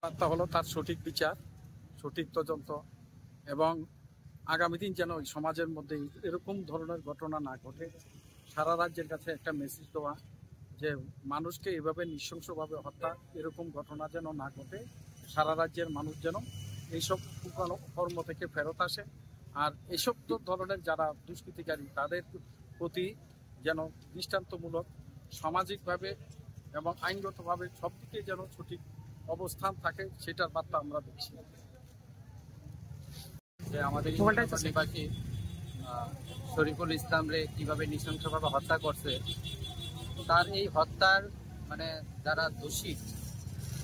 বার্তা হলো তার সঠিক বিচার, সঠিক তদন্ত এবং আগামী দিন যেন ওই সমাজের মধ্যে এরকম ধরনের ঘটনা না ঘটে। সারা রাজ্যের কাছে একটা মেসেজ দেওয়া যে মানুষকে এভাবে নৃশংসভাবে হত্যা, এরকম ঘটনা যেন না ঘটে। সারা রাজ্যের মানুষ যেন এইসব কর্ম থেকে ফেরত আসে। আর এসব ধরনের যারা দুষ্কৃতিকারী তাদের প্রতি যেন দৃষ্টান্তমূলক সামাজিকভাবে এবং আইনগতভাবে সব দিকে যেন সঠিক অবস্থান থাকে, সেটার বার্তা আমরা দিচ্ছি। যে আমাদের নিবাসী শরীফুল ইসলামরে কিভাবে নৃশংসভাবে হত্যা করছে, তার এই হত্যার যারা দোষী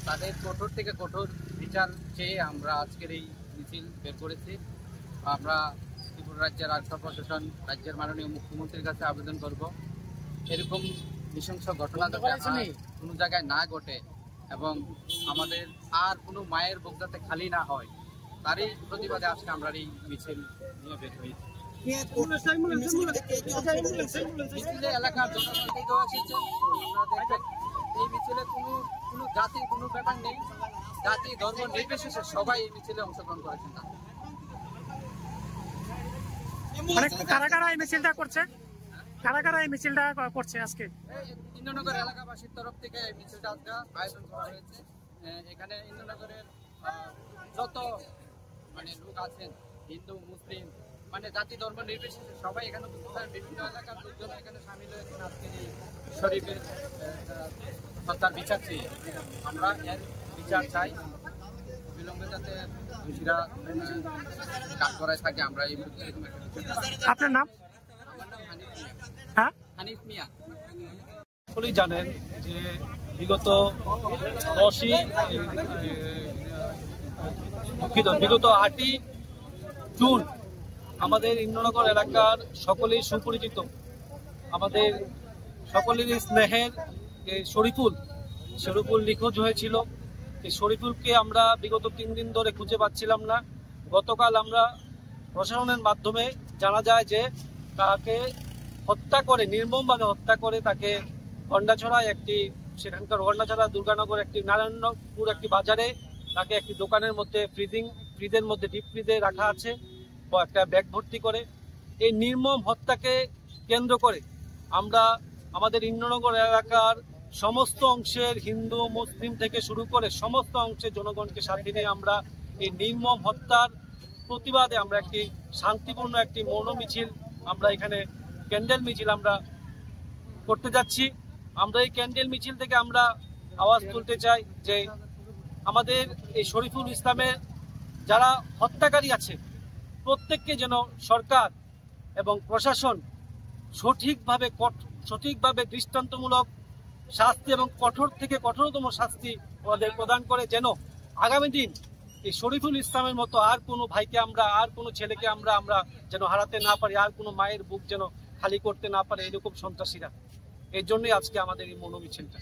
তাদের কঠোর থেকে কঠোর বিচার চেয়ে আমরা আজকের এই মিছিল বের করেছি। আমরা ত্রিপুরা রাজ্যের আইন প্রশাসন, রাজ্যের মাননীয় মুখ্যমন্ত্রীর কাছে আবেদন করব এরকম নৃশংস ঘটনা যাতে কোনো জায়গায় না ঘটে এবং আমাদের আর কোনো মায়ের বুক যাতে খালি না হয়, তারই প্রতিবাদে আজকে আমরা এই মিছিল নিয়ে বের হয়েছি। মিছিলে এলাকার জনগণকেও এসেছে। এই মিছিলে কোনো জাতির কোনো ব্যাপার নেই, জাতি ধর্ম নির্বিশেষে সবাই এই মিছিলে অংশগ্রহণ করেছেন। কারা কারা এই মিছিলটা করছে? কারা কারা এই মিছিলটা করছে আজকে? ইন্দ্রনগর এলাকাবাসীর তরফ থেকে এই মিছিলটা আজকে আয়োজন করা হয়েছে। এখানে ইন্দ্রনগরের যত লোক আছেন, হিন্দু মুসলিম জাতি ধর্ম নির্বিশেষে সবাই এখানে বিভিন্ন এলাকার লোকজন এখানে সামিল হয়েছেন আজকের এই শরীফের হত্যার বিচার চেয়ে। আমরা এর বিচার চাই, বিলম্বে যাতে দোষীরা কাঠগড়ায় থাকে। আমরা এই মুহূর্তে আপনার নাম? আমার নাম হানিফ মিয়া। হ্যাঁ, হানিফ মিয়া। সকলেই জানেন যে বিগত 8ই জুন আমাদের ইন্দ্রনগর এলাকার সকলেই সুপরিচিত, আমাদের সকলেরই স্নেহের শরীফুল নিখোঁজ হয়েছিল। এই শরীফুলকে আমরা বিগত 3 দিন ধরে খুঁজে পাচ্ছিলাম না। গতকাল আমরা প্রশাসনের মাধ্যমে জানা যায় যে তাকে হত্যা করে, নির্মমভাবে হত্যা করে তাকে গন্ডাছড়ায় সেখানকার গন্ডাছড়া দুর্গানগর একটি নারায়ণপুর একটি বাজারে তাকে একটি দোকানের মধ্যে ফ্রিজের মধ্যে ডিপ ফ্রিজে রাখা আছে, একটা ব্যাগ ভর্তি করে। এই নির্মম হত্যাকে কেন্দ্র করে আমরা আমাদের ইন্দ্রনগর এলাকার সমস্ত অংশের হিন্দু মুসলিম থেকে শুরু করে সমস্ত অংশের জনগণকে সাথে নিয়ে আমরা এই নির্মম হত্যার প্রতিবাদে আমরা একটি শান্তিপূর্ণ একটি মৌন মিছিল, আমরা এখানে ক্যান্ডেল মিছিল আমরা করতে যাচ্ছি। আমরা এই ক্যান্ডেল মিছিল থেকে আমরা আওয়াজ তুলতে চাই যে আমাদের এই শরীফুল ইসলামের যারা হত্যাকারী আছে প্রত্যেককে যেন সরকার এবং প্রশাসন সঠিকভাবে দৃষ্টান্তমূলক শাস্তি এবং কঠোর থেকে কঠোরতম শাস্তি ওদের প্রদান করে, যেন আগামী দিন এই শরীফুল ইসলামের মতো আর কোনো ভাইকে আমরা, আর কোনো ছেলেকে আমরা যেন হারাতে না পারি, আর কোনো মায়ের বুক যেন খালি করতে না পারে এরকম সন্ত্রাসীরা। এর জন্যই আজকে আমাদের এই মৌন মিছিলটা।